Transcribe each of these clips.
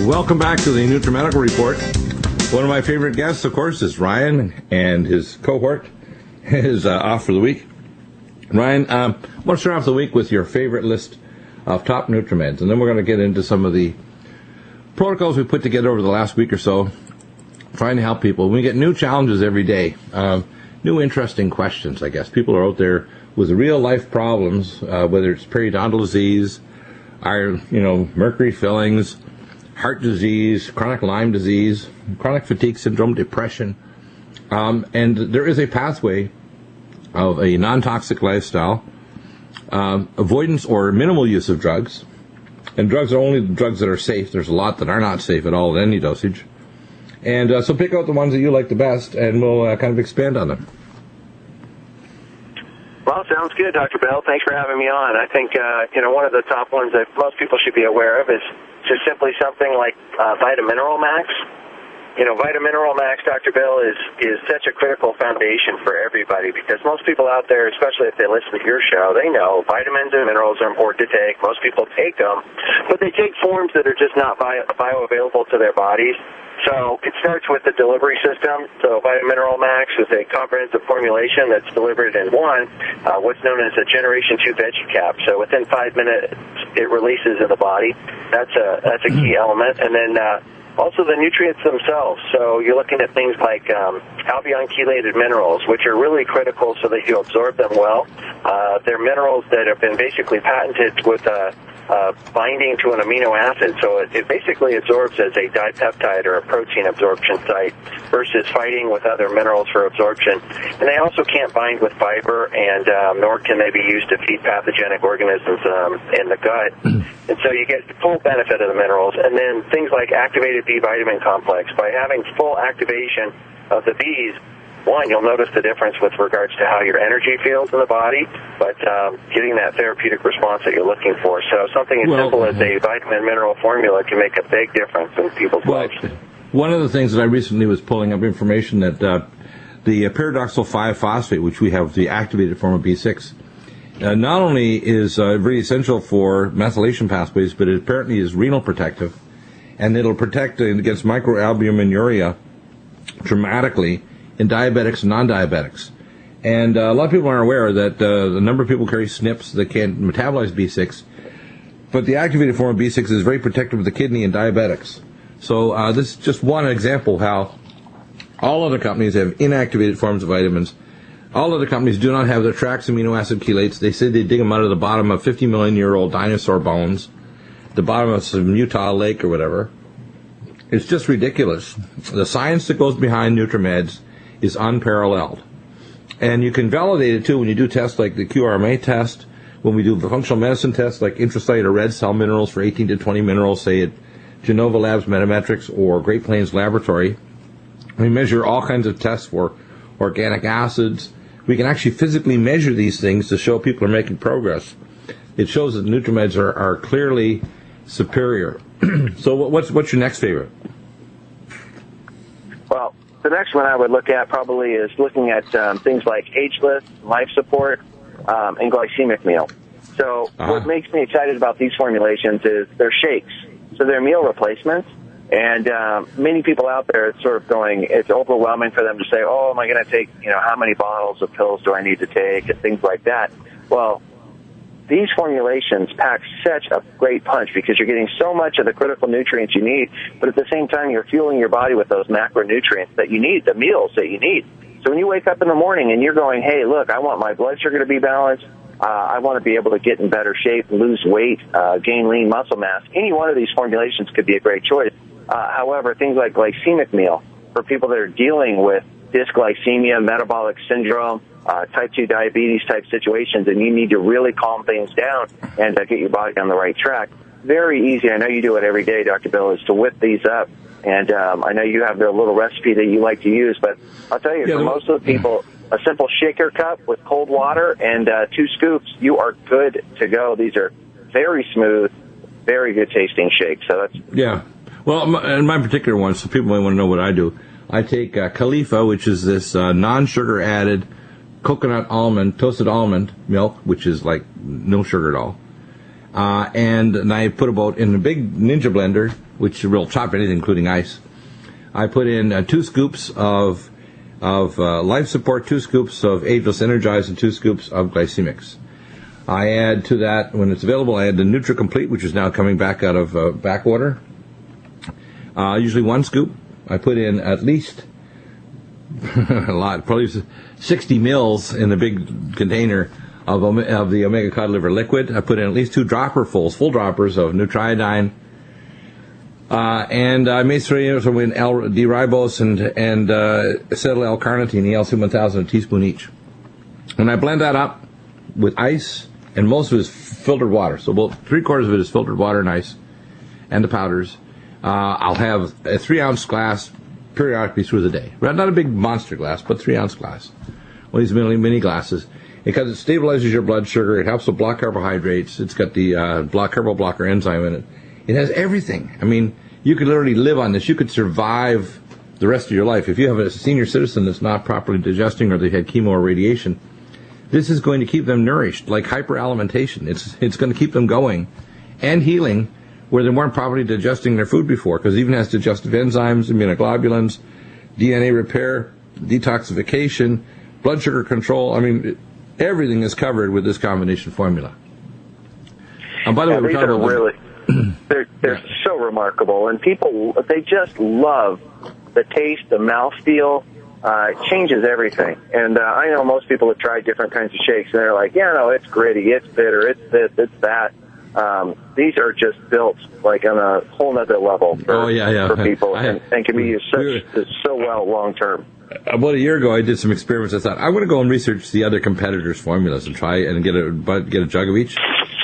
Welcome back to the Nutrimedical Report. One of my favorite guests, of course, is Ryan, and his cohort is off for the week. Ryan, I want to start off the week with your favorite list of top NutriMeds, and then we're going to get into some of the protocols we put together over the last week or so, trying to help people. We get new challenges every day, new interesting questions, I guess. People are out there with real-life problems, whether it's periodontal disease, mercury fillings, heart disease, chronic Lyme disease, chronic fatigue syndrome, depression. And there is a pathway of a non-toxic lifestyle, avoidance or minimal use of drugs. And drugs are only the drugs that are safe. There's a lot that are not safe at all at any dosage. And so pick out the ones that you like the best, and we'll kind of expand on them. Well, sounds good, Dr. Bell. Thanks for having me on. I think, one of the top ones that most people should be aware of is just simply something like Vitamineral Max. Vitamineral Max, Dr. Bell, is such a critical foundation for everybody because most people out there, especially if they listen to your show, they know vitamins and minerals are important to take. Most people take them, but they take forms that are just not bioavailable to their bodies. So it starts with the delivery system. So Vitamineral Max is a comprehensive formulation that's delivered in what's known as a Generation 2 veggie cap. So within 5 minutes, it releases in the body. That's a key element. And then also the nutrients themselves. So you're looking at things like albion-chelated minerals, which are really critical so that you absorb them well. They're minerals that have been basically patented with binding to an amino acid. So it basically absorbs as a dipeptide or a protein absorption site versus fighting with other minerals for absorption. And they also can't bind with fiber, and nor can they be used to feed pathogenic organisms in the gut. And so you get full benefit of the minerals. And then things like activated B vitamin complex. By having full activation of the Bs, one, you'll notice the difference with regards to how your energy feels in the body, but getting that therapeutic response that you're looking for. So something as simple as a vitamin mineral formula can make a big difference in people's lives. One of the things that I recently was pulling up information that the pyridoxal 5-phosphate, which we have the activated form of B6, not only is very essential for methylation pathways, but it apparently is renal protective, and it'll protect against microalbuminuria dramatically in diabetics and non-diabetics. And a lot of people aren't aware that the number of people carry SNPs that can't metabolize B6, but the activated form of B6 is very protective of the kidney in diabetics. So this is just one example how all other companies have inactivated forms of vitamins. All other companies do not have their Trax amino acid chelates. They say they dig them out of the bottom of 50-million-year-old dinosaur bones, the bottom of some Utah lake or whatever. It's just ridiculous. The science that goes behind NutriMeds is unparalleled. And you can validate it, too, when you do tests like the QRMA test, when we do the functional medicine tests like intracellular red cell minerals for 18 to 20 minerals, say at Genova Labs Metametrics or Great Plains Laboratory. We measure all kinds of tests for organic acids. We can actually physically measure these things to show people are making progress. It shows that NutriMeds are clearly superior. So what's your next favorite? Well, the next one I would look at probably is looking at things like Ageless, Life Support, and Glycemic Meal. So what makes me excited about these formulations is they're shakes. So they're meal replacements. And many people out there, it's sort of going, it's overwhelming for them to say, oh, am I going to take, how many bottles of pills do I need to take and things like that. Well, these formulations pack such a great punch because you're getting so much of the critical nutrients you need, but at the same time you're fueling your body with those macronutrients that you need, the meals that you need. So when you wake up in the morning and you're going, hey, look, I want my blood sugar to be balanced, I want to be able to get in better shape, lose weight, gain lean muscle mass, any one of these formulations could be a great choice. However, things like Glycemic Meal for people that are dealing with dysglycemia, metabolic syndrome, type 2 diabetes type situations, and you need to really calm things down and get your body on the right track. Very easy. I know you do it every day, Dr. Bill, is to whip these up. And I know you have the little recipe that you like to use, but I'll tell you, for most of the people, a simple shaker cup with cold water and 2 scoops, you are good to go. These are very smooth, very good tasting shakes. So that's Well, in my particular one, so people might want to know what I do. I take Khalifa, which is this non-sugar added toasted almond milk, which is like no sugar at all. and I put about, in a big Ninja blender, which will chop anything, including ice, I put in 2 scoops of Life Support, 2 scoops of Ageless Energize, and 2 scoops of Glycemics. I add to that, when it's available, I add the Nutri-Complete, which is now coming back out of backwater. Usually 1 scoop. I put in at least a lot, probably 60 mils in the big container of the omega cod liver liquid. I put in at least 2 full droppers of Nutriodine. And I may throw in D-ribose and acetyl L-carnitine, the LC1000, a teaspoon each. When I blend that up with ice, and most of it is filtered water, so about 3/4 of it is filtered water and ice, and the powders, I'll have a 3-ounce glass periodically through the day. Not a big monster glass, but 3-ounce glass. One of these mini glasses. Because it stabilizes your blood sugar, it helps to block carbohydrates, it's got the carbo blocker enzyme in it. It has everything. I mean, you could literally live on this. You could survive the rest of your life. If you have a senior citizen that's not properly digesting, or they've had chemo or radiation, this is going to keep them nourished, like hyperalimentation. It's going to keep them going and healing where they weren't properly digesting their food before, because it even has digestive enzymes, immunoglobulins, DNA repair, detoxification, blood sugar control. I mean, everything is covered with this combination formula. And by the way, these are really, they're so remarkable, and people, they just love the taste, the mouthfeel. It changes everything. And I know most people have tried different kinds of shakes, and they're like, yeah, no, it's gritty, it's bitter, it's this, it's that. These are just built like on a whole nother level for people, and can be used so well long term. About a year ago, I did some experiments. I thought, I'm going to go and research the other competitors' formulas and try and get a jug of each.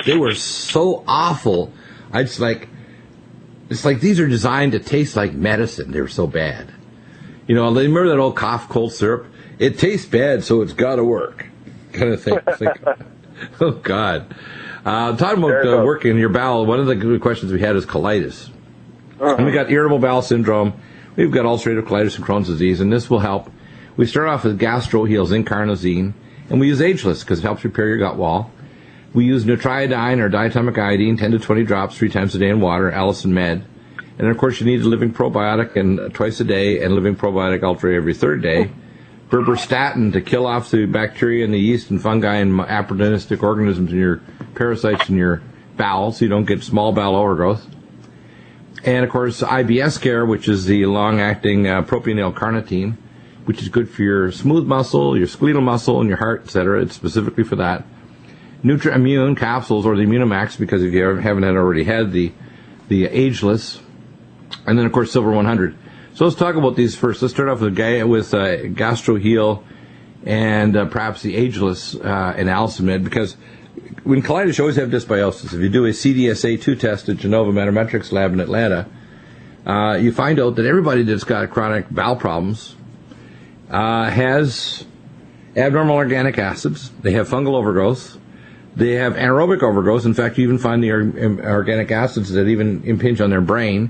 They were so awful. It's like these are designed to taste like medicine. They were so bad. You know, remember that old cough cold syrup? It tastes bad, so it's got to work, kind of thing. It's like, oh God. Talking about working in your bowel, one of the questions we had is colitis. And we got irritable bowel syndrome. We've got ulcerative colitis and Crohn's disease, and this will help. We start off with GastroHeal Zinc Carnosine, and we use Ageless because it helps repair your gut wall. We use Nutriodine or diatomic iodine, 10 to 20 drops 3 times a day in water, Allison Med. And, of course, you need a living probiotic and twice a day, and living probiotic ultra every 3rd day. Berberstatin to kill off the bacteria and the yeast and fungi and opportunistic organisms in your parasites in your bowel, so you don't get small bowel overgrowth. And, of course, IBS Care, which is the long-acting propionyl carnitine, which is good for your smooth muscle, your skeletal muscle, and your heart, etc. It's specifically for that. Nutri-Immune capsules, or the Immunomax, because if you haven't already had the Ageless. And then, of course, Silver 100. So let's talk about these first. Let's start off with GastroHeal and perhaps the Ageless and Allison Med, because when colitis, you always have dysbiosis. If you do a CDSA-2 test at Genova Metametrics Lab in Atlanta, you find out that everybody that's got chronic bowel problems has abnormal organic acids. They have fungal overgrowth. They have anaerobic overgrowth. In fact, you even find the organic acids that even impinge on their brain.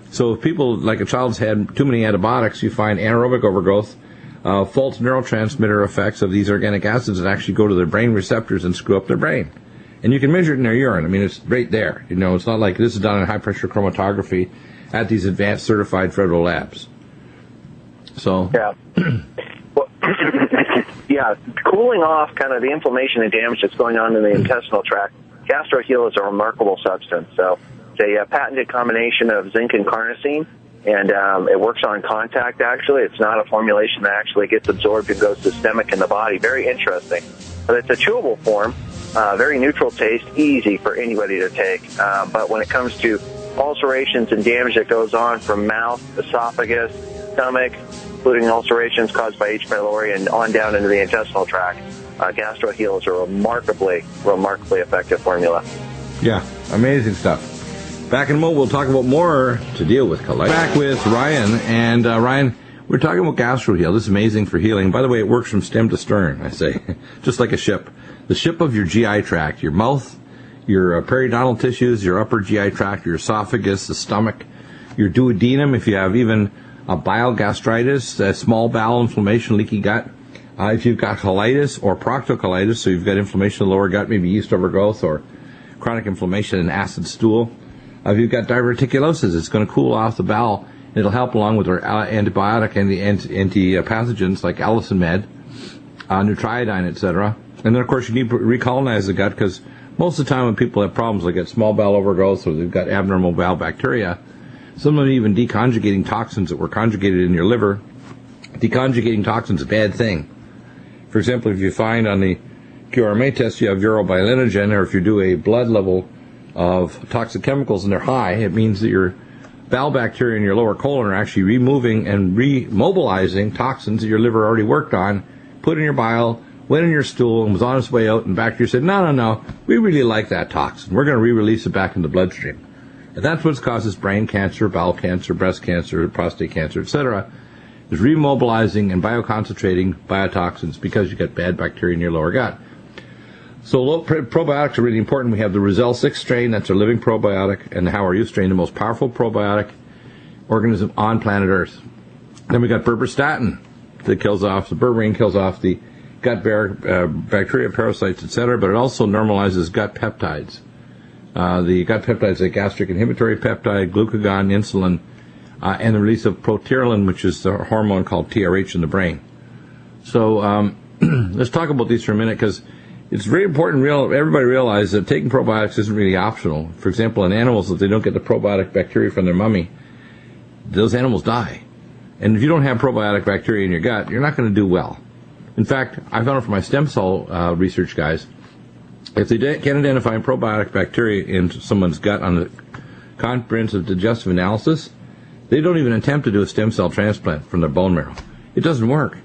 So if people, like a child's had too many antibiotics, you find anaerobic overgrowth, false neurotransmitter effects of these organic acids that actually go to their brain receptors and screw up their brain. And you can measure it in their urine. I mean, it's right there. You know, it's not like this is done in high-pressure chromatography at these advanced certified federal labs. So... Yeah. Well, yeah, cooling off kind of the inflammation and damage that's going on in the intestinal tract, GastroHeal is a remarkable substance. So it's a patented combination of zinc and carnosine, and it works on contact, actually. It's not a formulation that actually gets absorbed and goes systemic in the body. Very interesting. But it's a chewable form, very neutral taste, easy for anybody to take. But when it comes to ulcerations and damage that goes on from mouth, esophagus, stomach, including ulcerations caused by H. pylori and on down into the intestinal tract, GastroHeal is a remarkably effective formula. Yeah, amazing stuff. Back in a moment, we'll talk about more to deal with colitis. Back with Ryan, and Ryan, we're talking about GastroHeal. This is amazing for healing. By the way, it works from stem to stern, I say, just like a ship. The ship of your GI tract, your mouth, your periodontal tissues, your upper GI tract, your esophagus, the stomach, your duodenum, if you have even a bile gastritis, a small bowel inflammation, leaky gut. If you've got colitis or proctocolitis, so you've got inflammation in the lower gut, maybe yeast overgrowth or chronic inflammation and acid stool. If you've got diverticulosis, it's going to cool off the bowel. It'll help along with our antibiotic and the anti-pathogens like allicin med, Nutrimedical, etc. And then, of course, you need to recolonize the gut because most of the time when people have problems, they get small bowel overgrowth or they've got abnormal bowel bacteria, some of them even deconjugating toxins that were conjugated in your liver. Deconjugating toxins is a bad thing. For example, if you find on the QRMA test you have urobilinogen, or if you do a blood level of toxic chemicals and they're high, it means that your bowel bacteria in your lower colon are actually removing and remobilizing toxins that your liver already worked on, put in your bile, went in your stool, and was on its way out, and bacteria said, no, we really like that toxin. We're going to re-release it back in the bloodstream. And that's what causes brain cancer, bowel cancer, breast cancer, prostate cancer, etc., is remobilizing and bioconcentrating biotoxins because you got bad bacteria in your lower gut. So probiotics are really important. We have the Roselle 6 strain, that's our living probiotic, and the How Are You strain, the most powerful probiotic organism on planet Earth. Then we got berberstatin that kills off, the berberine kills off the gut bacteria, parasites, etc., but it also normalizes gut peptides. The gut peptides, like gastric inhibitory peptide, glucagon, insulin, and the release of proteolin, which is the hormone called TRH in the brain. So let's talk about these for a minute because it's very important. Everybody realize that taking probiotics isn't really optional. For example, in animals, if they don't get the probiotic bacteria from their mummy, those animals die. And if you don't have probiotic bacteria in your gut, you're not going to do well. In fact, I found it for my stem cell research guys, if they can't identify probiotic bacteria in someone's gut on the comprehensive digestive analysis, they don't even attempt to do a stem cell transplant from their bone marrow. It doesn't work.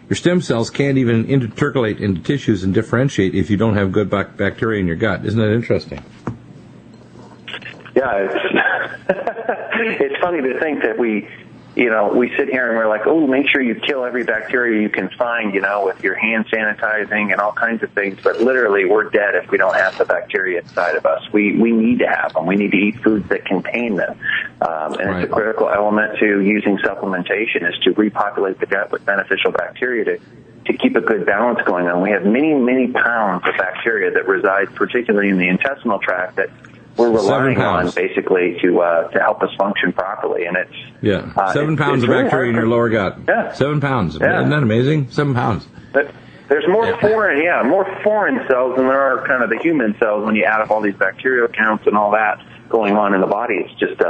Your stem cells can't even intercalate into tissues and differentiate if you don't have good bacteria in your gut. Isn't that interesting? Yeah, it's funny to think that we sit here and we're like, oh, make sure you kill every bacteria you can find, with your hand sanitizing and all kinds of things. But literally, we're dead if we don't have the bacteria inside of us. We need to have them. We need to eat foods that contain them. And Right. It's a critical element to using supplementation is to repopulate the gut with beneficial bacteria to keep a good balance going on. We have many, many pounds of bacteria that reside particularly in the intestinal tract that we're relying on basically to help us function properly, and it's 7 pounds of really bacteria in your lower gut. Yeah. 7 pounds. Yeah. Isn't that amazing? 7 pounds. But there's more foreign cells than there are kind of the human cells when you add up all these bacterial counts and all that going on in the body. It's just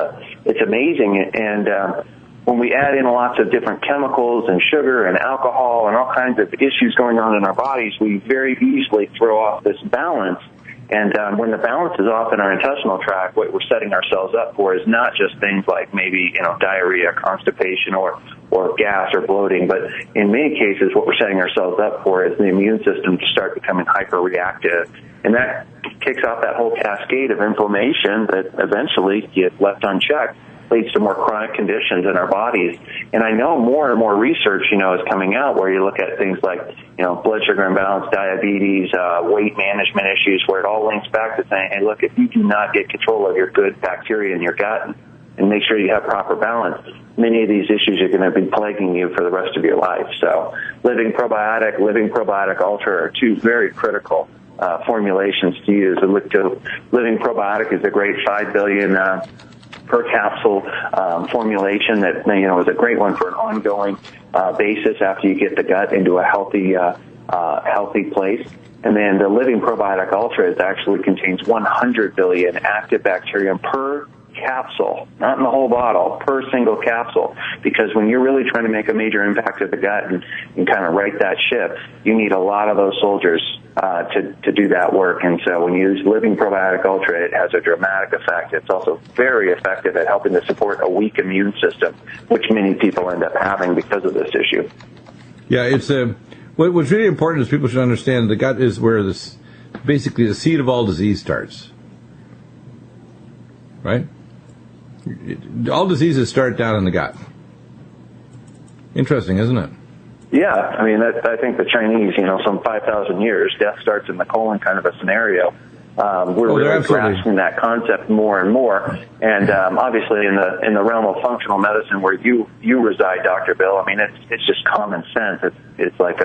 it's amazing, and when we add in lots of different chemicals and sugar and alcohol and all kinds of issues going on in our bodies, we very easily throw off this balance. And when the balance is off in our intestinal tract, what we're setting ourselves up for is not just things like maybe diarrhea, constipation, or gas or bloating, but in many cases what we're setting ourselves up for is the immune system to start becoming hyperreactive. And that kicks off that whole cascade of inflammation that eventually, if left unchecked, leads to more chronic conditions in our bodies. And I know more and more research, is coming out where you look at things like, blood sugar imbalance, diabetes, weight management issues, where it all links back to saying, hey, look, if you do not get control of your good bacteria in your gut and make sure you have proper balance, many of these issues are going to be plaguing you for the rest of your life. So Living Probiotic Ultra are two very critical formulations to use. Living Probiotic is a great 5 billion per capsule formulation that is a great one for an ongoing basis after you get the gut into a healthy place. And then the Living Probiotic Ultra actually contains 100 billion active bacterium per capsule, not in the whole bottle, per single capsule. Because when you're really trying to make a major impact to the gut and kind of right that ship, you need a lot of those soldiers to do that work. And so when you use Living Probiotic Ultra, it has a dramatic effect. It's also very effective at helping to support a weak immune system, which many people end up having because of this issue. Yeah, it's what's really important is people should understand the gut is where basically the seed of all disease starts. Right? All diseases start down in the gut. Interesting, isn't it? Yeah, I mean, I think the Chinese, some 5,000 years, death starts in the colon kind of a scenario. We're really grasping that concept more and more. And obviously in the realm of functional medicine where you reside, Dr. Bill, I mean, it's just common sense. It's like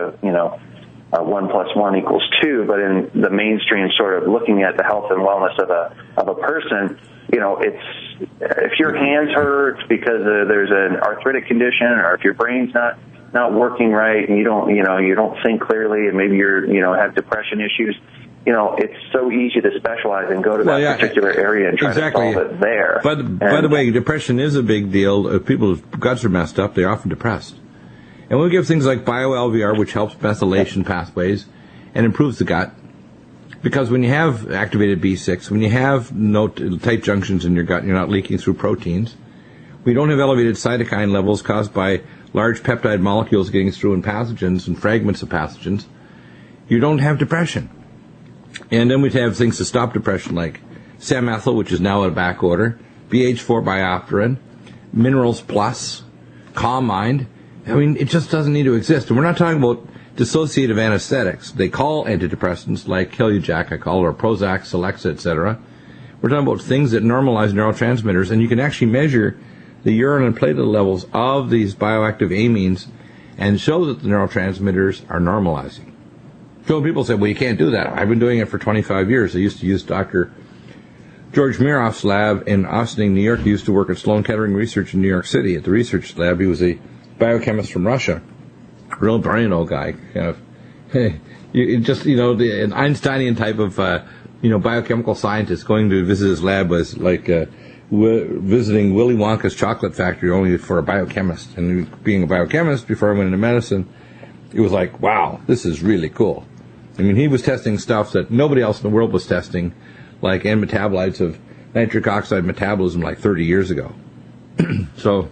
1 + 1 = 2, but in the mainstream sort of looking at the health and wellness of a person, it's if your hands hurt because there's an arthritic condition, or if your brain's not working right and you don't think clearly, and maybe have depression issues. It's so easy to specialize and go to that particular area and try to solve it there. But by the way, depression is a big deal. If people's guts are messed up, they're often depressed. And we'll give things like bio-LVR, which helps methylation pathways and improves the gut. Because when you have activated B6, when you have no tight junctions in your gut, you're not leaking through proteins. We don't have elevated cytokine levels caused by large peptide molecules getting through in pathogens and fragments of pathogens. You don't have depression. And then we have things to stop depression like Samethyl, which is now a back order, BH4 biopterin, Minerals Plus, Calm Mind. I mean, it just doesn't need to exist. And we're not talking about dissociative anesthetics. They call antidepressants like Kilujaq, I call it, or Prozac, Celexa, etc. We're talking about things that normalize neurotransmitters, and you can actually measure the urine and platelet levels of these bioactive amines and show that the neurotransmitters are normalizing. So people say, well, you can't do that. I've been doing it for 25 years. I used to use Dr. George Miroff's lab in Ossining, New York. He used to work at Sloan Kettering Research in New York City at the research lab. He was a biochemist from Russia. Real brilliant old guy. Kind of, an Einsteinian type of, biochemical scientist. Going to visit his lab was like visiting Willy Wonka's chocolate factory only for a biochemist. And being a biochemist, before I went into medicine, it was like, wow, this is really cool. I mean, he was testing stuff that nobody else in the world was testing, like end metabolites of nitric oxide metabolism like 30 years ago. So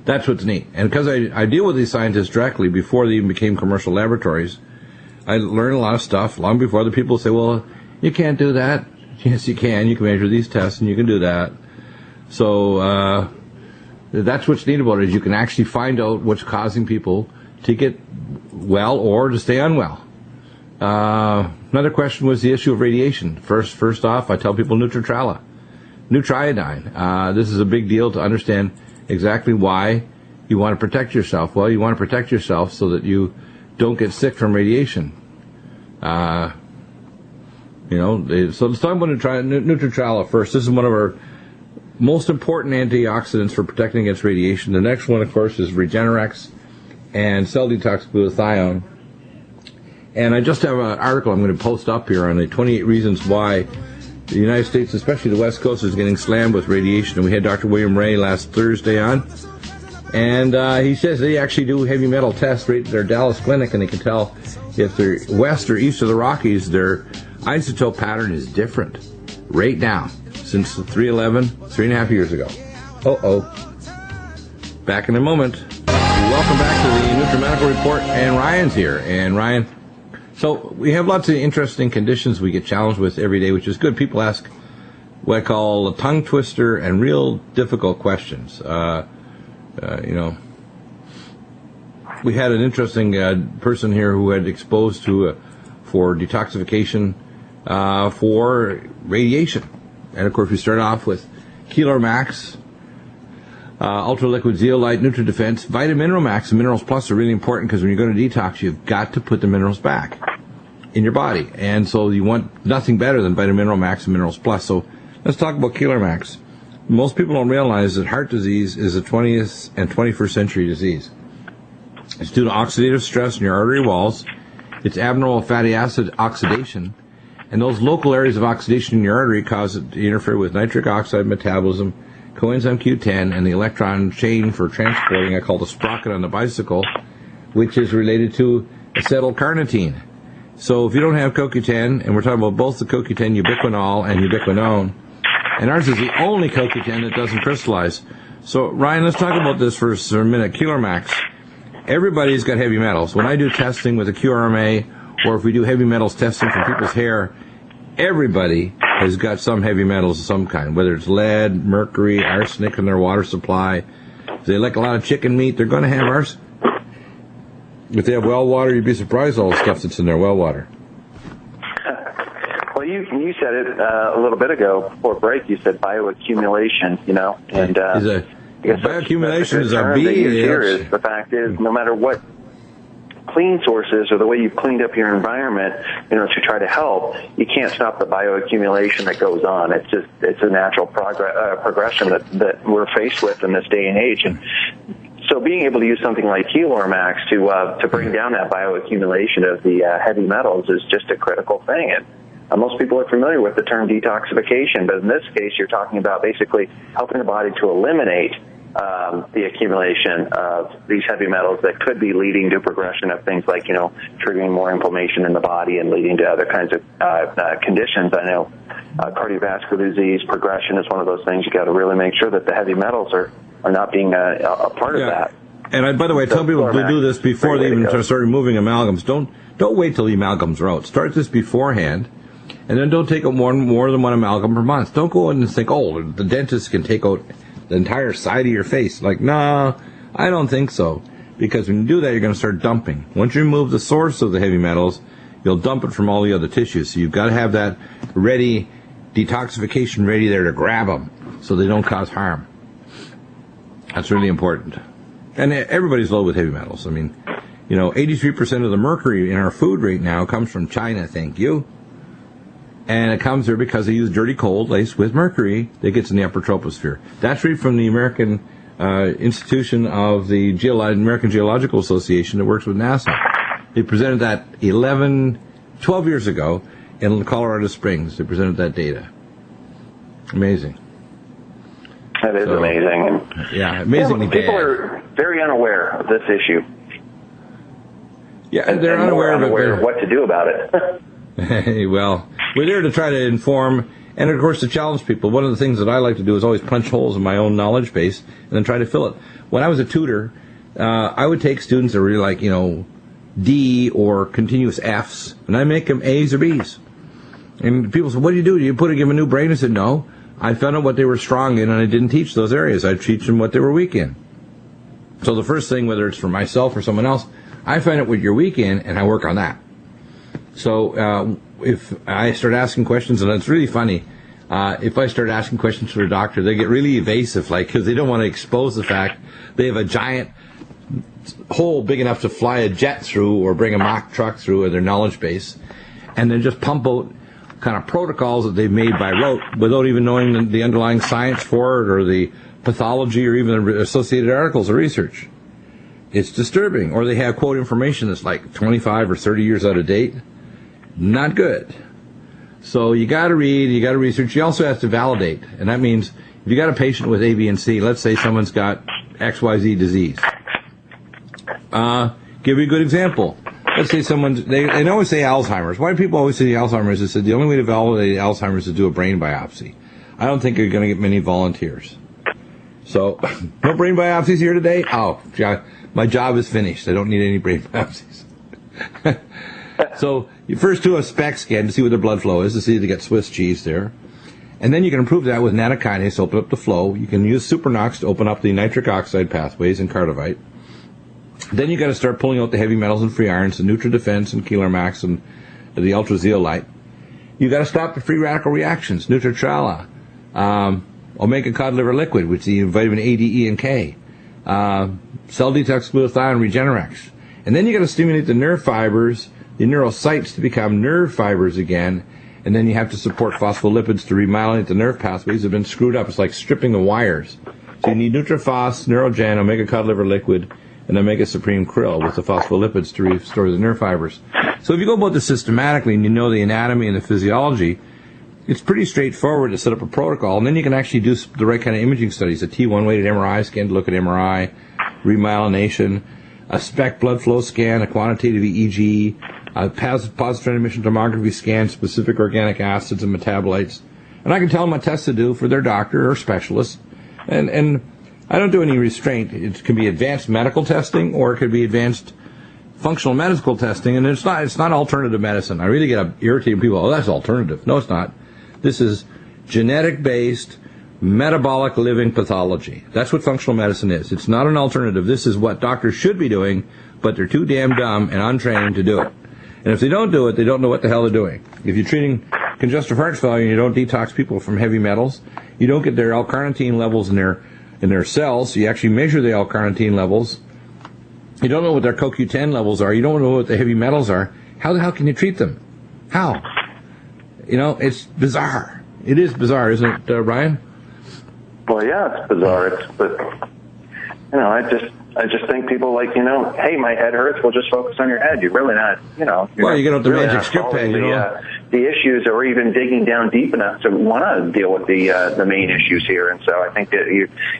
that's what's neat. And because I deal with these scientists directly before they even became commercial laboratories, I learned a lot of stuff long before the people say, well, you can't do that. Yes, you can. You can measure these tests and you can do that. So that's what's neat about it, is you can actually find out what's causing people to get well or to stay unwell. Another question was the issue of radiation. First off, I tell people Nutritrala, Nutriodine. This is a big deal to understand exactly why you want to protect yourself. Well, you want to protect yourself so that you don't get sick from radiation. So let's talk about Nutritrala first. This is one of our most important antioxidants for protecting against radiation. The next one, of course, is Regenerex and Cell Detox Glutathione. And I just have an article I'm going to post up here on the 28 reasons why the United States, especially the West Coast, is getting slammed with radiation. And we had Dr. William Ray last Thursday on. And he says they actually do heavy metal tests right at their Dallas clinic, and they can tell if they're west or east of the Rockies, their isotope pattern is different right now since the 3.5 years ago. Back in a moment. Welcome back to the Nutrimedical Report, and Ryan's here. And Ryan, so we have lots of interesting conditions we get challenged with every day, which is good. People ask what I call a tongue twister and real difficult questions. We had an interesting person here who had exposed to for detoxification for radiation. And of course, we start off with Keeler Max, Ultra Liquid Zeolite, NutriDefense, Vitamineral Max, and Minerals Plus are really important because when you're going to detox, you've got to put the minerals back in your body. And so you want nothing better than Vitamineral Max and Minerals Plus. So let's talk about Keeler Max. Most people don't realize that heart disease is a 20th and 21st century disease. It's due to oxidative stress in your artery walls. It's abnormal fatty acid oxidation. And those local areas of oxidation in your artery cause it to interfere with nitric oxide metabolism, coenzyme Q10, and the electron chain for transporting, I call the sprocket on the bicycle, which is related to acetylcarnitine. So if you don't have CoQ10, and we're talking about both the CoQ10 ubiquinol and ubiquinone, and ours is the only CoQ10 that doesn't crystallize. So Ryan, let's talk about this for a minute. Keeler Max. Everybody's got heavy metals. When I do testing with a QRMA, or if we do heavy metals testing for people's hair, everybody has got some heavy metals of some kind, whether it's lead, mercury, arsenic in their water supply. If they like a lot of chicken meat, they're going to have arsenic. If they have well water, you'd be surprised all the stuff that's in their well water. Well, you said it a little bit ago before break. You said bioaccumulation, and bioaccumulation is our B. The fact is, no matter what clean sources or the way you've cleaned up your environment, to try to help, you can't stop the bioaccumulation that goes on. It's a natural progression that we're faced with in this day and age. And so being able to use something like Helor Max to bring down that bioaccumulation of the heavy metals is just a critical thing. And most people are familiar with the term detoxification, but in this case, you're talking about basically helping the body to eliminate the accumulation of these heavy metals that could be leading to progression of things like, triggering more inflammation in the body and leading to other kinds of conditions. I know cardiovascular disease progression is one of those things. You got to really make sure that the heavy metals are not being a part of that. And by the way, I tell people to do this before they even start removing amalgams. Don't wait till the amalgams are out. Start this beforehand, and then don't take out more than one amalgam per month. Don't go in and think, the dentist can take out the entire side of your face. Like, no, I don't think so. Because when you do that, you're going to start dumping. Once you remove the source of the heavy metals, you'll dump it from all the other tissues. So you've got to have that detoxification ready there to grab them so they don't cause harm. That's really important. And everybody's loaded with heavy metals. I mean, 83% of the mercury in our food right now comes from China, thank you. And it comes there because they use dirty coal laced with mercury that gets in the upper troposphere. That's right from the American Institution of the American Geological Association that works with NASA. They presented that 12 years ago in Colorado Springs. They presented that data. Amazing. That is amazing. Yeah, amazingly bad. People are very unaware of this issue. Yeah, they're unaware of what to do about it. Well, we're there to try to inform and, of course, to challenge people. One of the things that I like to do is always punch holes in my own knowledge base and then try to fill it. When I was a tutor, I would take students that were really like, D or continuous Fs, and I make them A's or B's. And people said, what do you do? Do you give them a new brain? I said, no. I found out what they were strong in, and I didn't teach those areas. I teach them what they were weak in. So the first thing, whether it's for myself or someone else, I find out what you're weak in, and I work on that. So if I start asking questions, and it's really funny, if I start asking questions to a doctor, they get really evasive, because they don't want to expose the fact they have a giant hole big enough to fly a jet through or bring a mock truck through in their knowledge base, and then just pump out kind of protocols that they've made by rote without even knowing the underlying science for it or the pathology or even the associated articles or research. It's disturbing. Or they have quote information that's like 25 or 30 years out of date. Not good. So you got to read, you got to research. You also have to validate. And that means if you got a patient with A, B, and C, let's say someone's got XYZ disease. Give you a good example. Let's say they always say Alzheimer's. Why do people always say Alzheimer's? They said the only way to validate Alzheimer's is to do a brain biopsy. I don't think you're going to get many volunteers. So, no brain biopsies here today? Oh, my job is finished. I don't need any brain biopsies. So, you first do a SPECT scan to see what their blood flow is, to see if they get Swiss cheese there. And then you can improve that with nattokinase to open up the flow. You can use supernox to open up the nitric oxide pathways and cardivite. Then you got to start pulling out the heavy metals and free irons, the NutriDefense and Helor Max and the Ultra Zeolite. You got to stop the free radical reactions, Nutritrala, omega cod liver liquid, which is vitamin A, D, E, and K, cell detox glutathione Regenerex. And then you got to stimulate the nerve fibers, the neurocytes to become nerve fibers again. And then you have to support phospholipids to remyelinate the nerve pathways that have been screwed up. It's like stripping the wires. So you need NutriFos, Neurogen, omega cod liver liquid, and Omega Supreme Krill with the phospholipids to restore the nerve fibers. So if you go about this systematically and you know the anatomy and the physiology, it's pretty straightforward to set up a protocol, and then you can actually do the right kind of imaging studies, a T1-weighted MRI scan to look at MRI, remyelination, a SPECT blood flow scan, a quantitative EEG, a positron emission tomography scan, specific organic acids and metabolites. And I can tell them what tests to do for their doctor or specialist. And I don't do any restraint. It can be advanced medical testing, or it could be advanced functional medical testing, and it's not alternative medicine. I really get irritated people. Oh, that's alternative. No, it's not. This is genetic-based metabolic living pathology. That's what functional medicine is. It's not an alternative. This is what doctors should be doing, but they're too damn dumb and untrained to do it. And if they don't do it, they don't know what the hell they're doing. If you're treating congestive heart failure and you don't detox people from heavy metals, you don't get their L-carnitine levels in their cells, so you actually measure the L-carnitine levels, You don't know what their CoQ10 levels are. You don't know what the heavy metals are. How the hell can you treat them? How? It's bizarre. It is bizarre, isn't it, Ryan? Well, yeah, it's bizarre. But I just think people hey, my head hurts. Well, just focus on your head. You're really not, Well, you get out the really magic strip pen, the issues, or even digging down deep enough to want to deal with the main issues here. And so I think that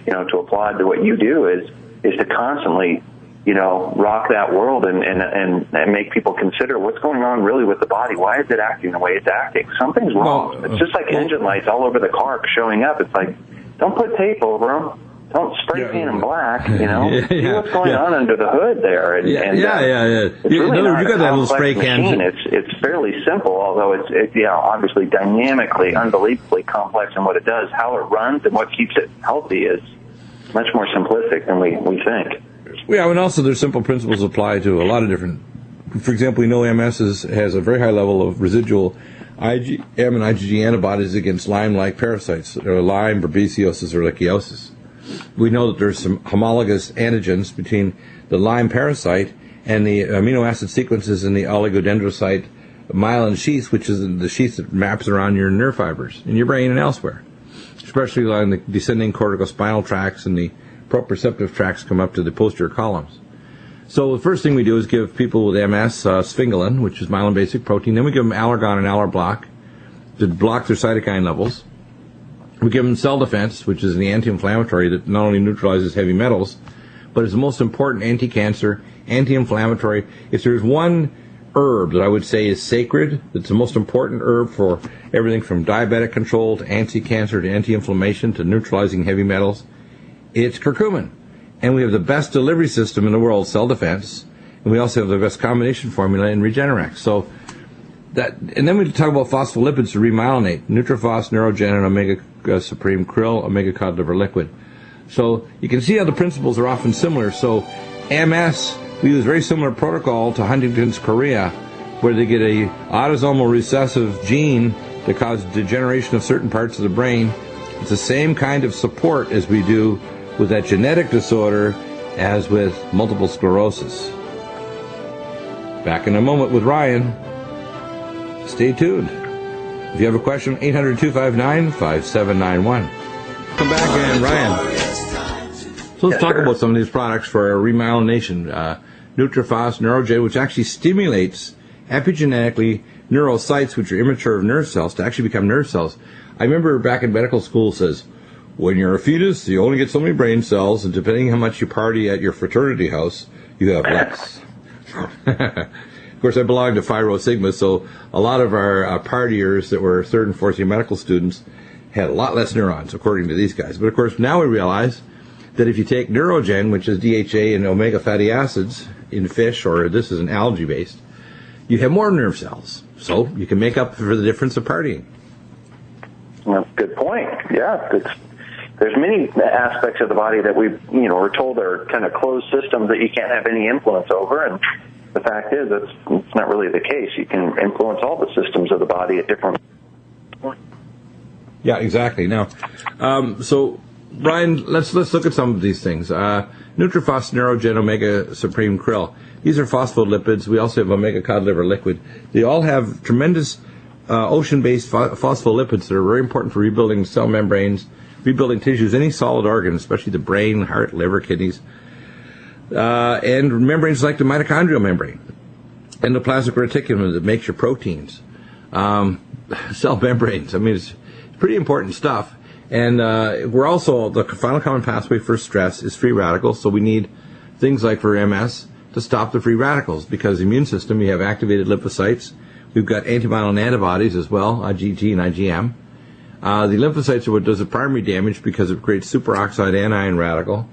to applaud to what you do is to constantly, rock that world and make people consider what's going on really with the body. Why is it acting the way it's acting? Something's wrong. It's just like engine lights all over the car showing up. It's like, don't put tape over them. Don't spray paint them black, See what's going on under the hood there. It's really not a complex machine. It's fairly simple, although it's obviously dynamically, unbelievably complex in what it does. How it runs and what keeps it healthy is much more simplistic than we think. Yeah, and also there's simple principles apply to a lot of different. For example, we know MS has a very high level of residual IgM and IgG antibodies against Lyme-like parasites, or Lyme, babesiosis, or ehrlichiosis. We know that there's some homologous antigens between the Lyme parasite and the amino acid sequences in the oligodendrocyte myelin sheath, which is the sheath that maps around your nerve fibers in your brain and elsewhere, especially along the descending corticospinal tracts, and the proprioceptive tracts come up to the posterior columns. So the first thing we do is give people with MS sphingolin, which is myelin-basic protein. Then we give them Allergon and Allerblock to block their cytokine levels. We give them cell defense, which is the anti-inflammatory that not only neutralizes heavy metals, but is the most important anti-cancer, anti-inflammatory. If there's one herb that I would say is sacred, that's the most important herb for everything from diabetic control to anti-cancer to anti-inflammation to neutralizing heavy metals, it's curcumin. And we have the best delivery system in the world, cell defense, and we also have the best combination formula in Regenerex. So and then we talk about phospholipids to remyelinate: Nutrifos, Neurogen, and Omega Supreme Krill, Omega Cod Liver Liquid. So you can see how the principles are often similar. So MS, we use a very similar protocol to Huntington's chorea, where they get a autosomal recessive gene that causes degeneration of certain parts of the brain. It's the same kind of support as we do with that genetic disorder as with multiple sclerosis. Back in a moment with Ryan. Stay tuned. If you have a question, 800-259-5791. Come back, and Ryan. So let's talk about some of these products for remyelination. Nutrifos, Neurogen, which actually stimulates epigenetically neurocytes, which are immature nerve cells, to actually become nerve cells. I remember back in medical school, it says, when you're a fetus, you only get so many brain cells, and depending how much you party at your fraternity house, you have less. Of course, I belong to Phi Rho Sigma, so a lot of our partiers that were third and fourth year medical students had a lot less neurons, according to these guys. But of course, now we realize that if you take Neurogen, which is DHA and omega fatty acids in fish, or this is an algae-based, you have more nerve cells. So you can make up for the difference of partying. Well, good point. Yeah, there's many aspects of the body that we're told are kind of closed systems that you can't have any influence over, and the fact is it's not really the case. You can influence all the systems of the body at different points. Yeah, exactly. Now, so Brian, let's look at some of these things. Nutrifos, Neurogen, Omega Supreme Krill. These are phospholipids. We also have Omega Cod Liver Liquid. They all have tremendous ocean-based phospholipids that are very important for rebuilding cell membranes, rebuilding tissues, any solid organ, especially the brain, heart, liver, kidneys, and membranes like the mitochondrial membrane, endoplasmic reticulum that makes your proteins, cell membranes. I mean, it's pretty important stuff. And we're also, the final common pathway for stress is free radicals, so we need things like for MS to stop the free radicals, because the immune system, we have activated lymphocytes. We've got antimyelin antibodies as well, IgG and IgM. The lymphocytes are what does the primary damage because it creates superoxide anion radical.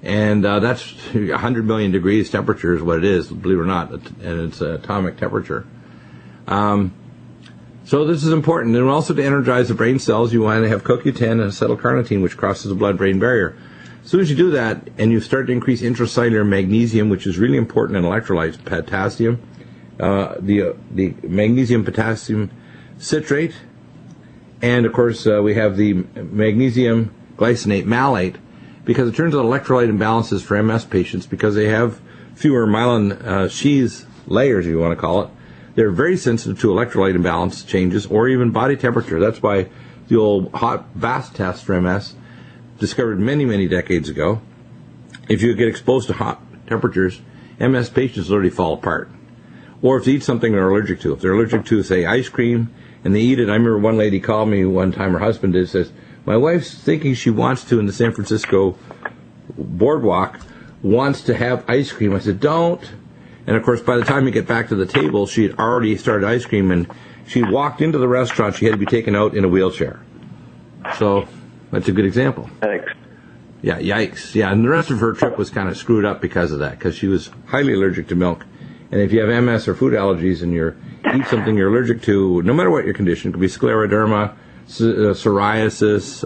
And that's 100 million degrees temperature is what it is, believe it or not, and it's atomic temperature. So this is important. And also to energize the brain cells, you want to have CoQ10 and acetylcarnitine, which crosses the blood-brain barrier. As soon as you do that, and you start to increase intracellular magnesium, which is really important in electrolytes, potassium, the magnesium-potassium citrate, and of course we have the magnesium glycinate malate, because it turns out electrolyte imbalances for MS patients because they have fewer myelin sheaths, layers, if you want to call it. They're very sensitive to electrolyte imbalance changes or even body temperature. That's why the old hot bath test for MS, discovered many, many decades ago, if you get exposed to hot temperatures, MS patients literally fall apart. Or if they eat something they're allergic to. If they're allergic to, say, ice cream, and they eat it. I remember one lady called me one time, her husband did, says, my wife's thinking she wants to, in the San Francisco boardwalk, wants to have ice cream. I said, don't. And, of course, by the time you get back to the table, she had already started ice cream, and she walked into the restaurant. She had to be taken out in a wheelchair. So that's a good example. Thanks. Yeah, yikes. Yeah, and the rest of her trip was kind of screwed up because of that, because she was highly allergic to milk. And if you have MS or food allergies and you eat something you're allergic to, no matter what your condition, it could be scleroderma, psoriasis,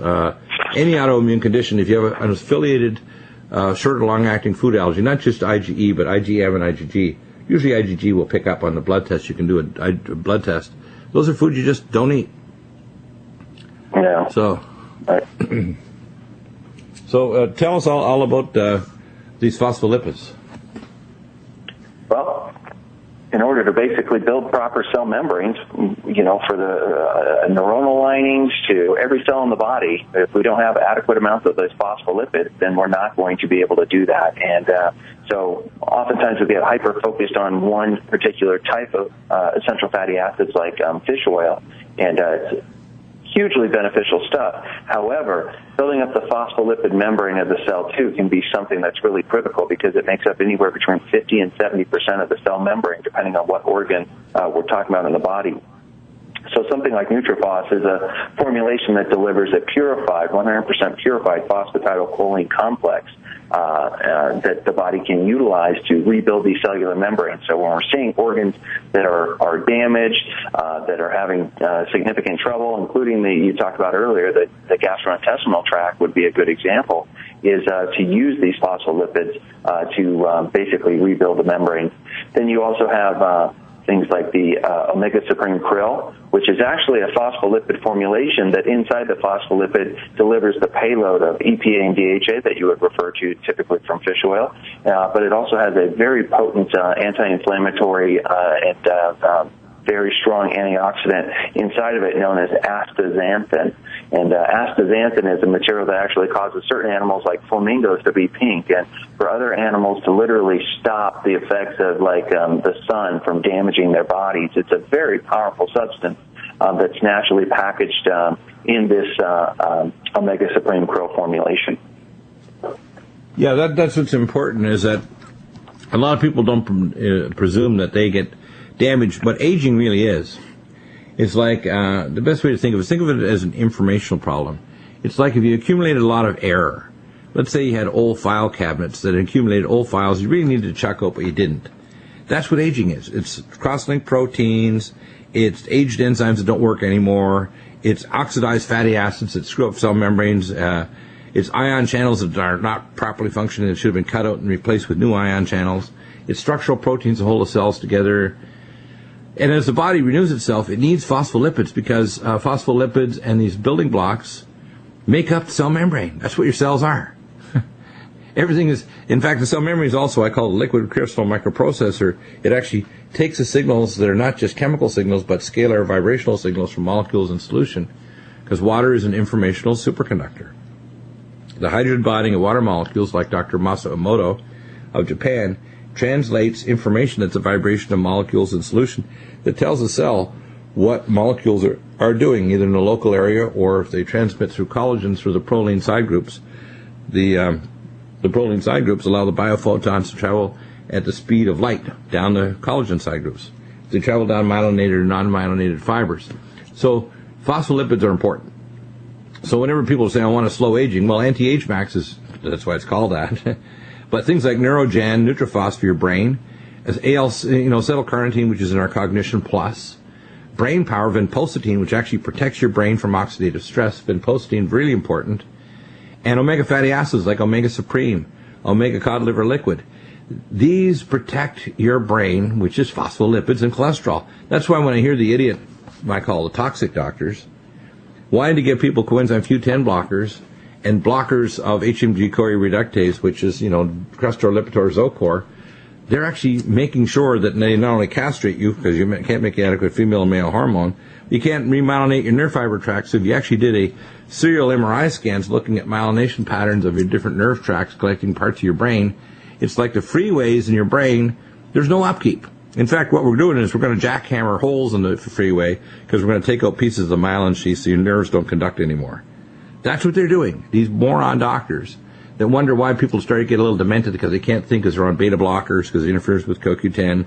any autoimmune condition, if you have an affiliated short or long-acting food allergy, not just IgE, but IgM and IgG. Usually IgG will pick up on the blood test. You can do a blood test. Those are foods you just don't eat. Yeah. So, tell us all about these phospholipids. Well, in order to basically build proper cell membranes, for the neuronal linings to every cell in the body, if we don't have adequate amounts of those phospholipids, then we're not going to be able to do that. And so oftentimes we get hyper-focused on one particular type of essential fatty acids like fish oil, and it's hugely beneficial stuff. However, building up the phospholipid membrane of the cell, too, can be something that's really critical because it makes up anywhere between 50 and 70% of the cell membrane, depending on what organ we're talking about in the body. So something like NutriFos is a formulation that delivers a purified, 100% purified phosphatidylcholine complex that the body can utilize to rebuild these cellular membranes. So when we're seeing organs that are damaged, that are having significant trouble, including you talked about earlier, the gastrointestinal tract would be a good example, is to use these phospholipids to basically rebuild the membrane. Then you also have things like the omega supreme krill, which is actually a phospholipid formulation that inside the phospholipid delivers the payload of EPA and DHA that you would refer to typically from fish oil. But it also has a very potent anti-inflammatory and very strong antioxidant inside of it known as astaxanthin. And astaxanthin is a material that actually causes certain animals like flamingos to be pink, and for other animals to literally stop the effects of the sun from damaging their bodies. It's a very powerful substance that's naturally packaged in this omega supreme krill formulation. Yeah, that's what's important, is that a lot of people don't presume that they get damaged, but aging really is. It's like, the best way to think of it as an informational problem. It's like if you accumulated a lot of error. Let's say you had old file cabinets that accumulated old files you really needed to check out, but you didn't. That's what aging is. It's cross-linked proteins, it's aged enzymes that don't work anymore, it's oxidized fatty acids that screw up cell membranes, it's ion channels that are not properly functioning that should have been cut out and replaced with new ion channels, it's structural proteins that hold the cells together. And as the body renews itself, it needs phospholipids because phospholipids and these building blocks make up the cell membrane. That's what your cells are. Everything is, in fact, the cell membrane is also, I call it a liquid crystal microprocessor. It actually takes the signals that are not just chemical signals, but scalar vibrational signals from molecules in solution, because water is an informational superconductor. The hydrogen bonding of water molecules, like Dr. Masamoto of Japan, translates information that's a vibration of molecules in solution that tells the cell what molecules are doing, either in a local area or if they transmit through collagen through the proline side groups. The proline side groups allow the biophotons to travel at the speed of light down the collagen side groups. They travel down myelinated or non-myelinated fibers. So phospholipids are important. So whenever people say, I want to slow aging, well, anti-age max that's why it's called that. But things like Neurogen, NutriFos for your brain, as acetylcarnitine, which is in our Cognition Plus, brain power, vinpocetine, which actually protects your brain from oxidative stress, vinpocetine, really important, and omega fatty acids like omega supreme, omega cod liver liquid. These protect your brain, which is phospholipids and cholesterol. That's why when I hear the idiot, I call the toxic doctors, wanting to give people coenzyme Q10 blockers and blockers of HMG-CoRe reductase, which is, Crestor, Lipitor, Zocor, they're actually making sure that they not only castrate you, because you can't make adequate female and male hormone, you can't remyelinate your nerve fiber tracts. So if you actually did a serial MRI scans looking at myelination patterns of your different nerve tracts collecting parts of your brain, it's like the freeways in your brain, there's no upkeep. In fact, what we're doing is we're going to jackhammer holes in the freeway because we're going to take out pieces of the myelin sheath so your nerves don't conduct anymore. That's what they're doing, these moron doctors that wonder why people start to get a little demented because they can't think because they're on beta blockers because it interferes with CoQ10,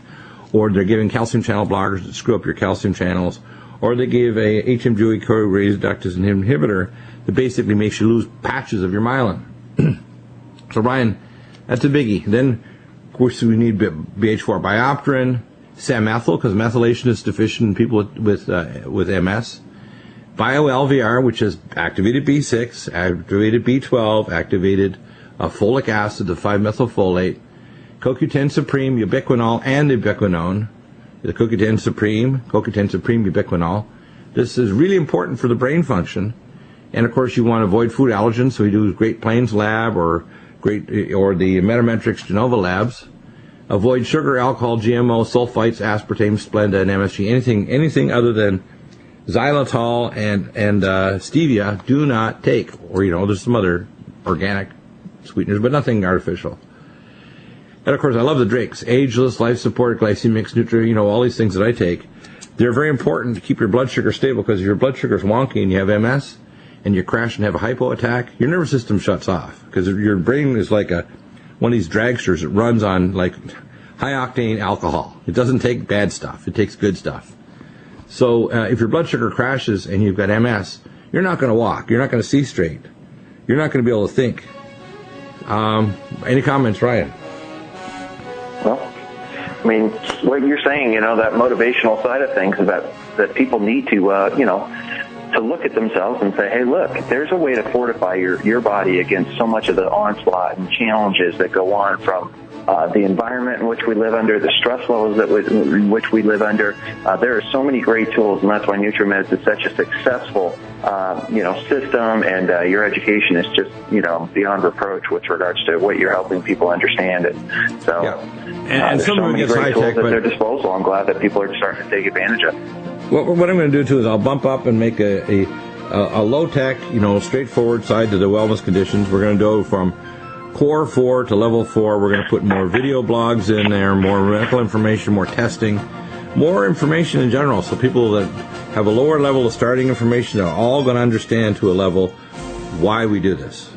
or they're giving calcium channel blockers that screw up your calcium channels, or they give a HMG-CoA reductase inhibitor that basically makes you lose patches of your myelin. So, Ryan, that's a biggie. Then, of course, we need BH4 biopterin, samethyl, because methylation is deficient in people with MS. BioLVR, which is activated B6, activated B12, activated folic acid, the 5-methylfolate, CoQ10 Supreme, ubiquinol, and ubiquinone. The CoQ10 Supreme, ubiquinol. This is really important for the brain function. And, of course, you want to avoid food allergens, so we do Great Plains Lab or the Metametrics Genova labs. Avoid sugar, alcohol, GMO, sulfites, aspartame, Splenda, and MSG. Anything other than xylitol and stevia do not take. Or, there's some other organic sweeteners, but nothing artificial. And, of course, I love the drinks. Ageless, life support, glycemics, all these things that I take. They're very important to keep your blood sugar stable, because if your blood sugar is wonky and you have MS and you crash and have a hypo attack, your nervous system shuts off, because your brain is like one of these dragsters that runs on like high-octane alcohol. It doesn't take bad stuff. It takes good stuff. So if your blood sugar crashes and you've got MS, you're not going to walk. You're not going to see straight. You're not going to be able to think. Any comments, Ryan? Well, I mean, what you're saying, that motivational side of things is that people need to, to look at themselves and say, hey, look, there's a way to fortify your body against so much of the onslaught and challenges that go on from the environment in which we live under, the stress levels in which we live under. There are so many great tools, and that's why Nutrimeds is such a successful, system, and your education is just, beyond reproach with regards to what you're helping people understand. And so, yeah. And there's so many great tools at their disposal. I'm glad that people are starting to take advantage of it. What I'm going to do, too, is I'll bump up and make a low-tech, straightforward side to the wellness conditions. We're going to go from Core 4 to Level 4. We're going to put more video blogs in there, more medical information, more testing, more information in general, so people that have a lower level of starting information are all going to understand to a level why we do this.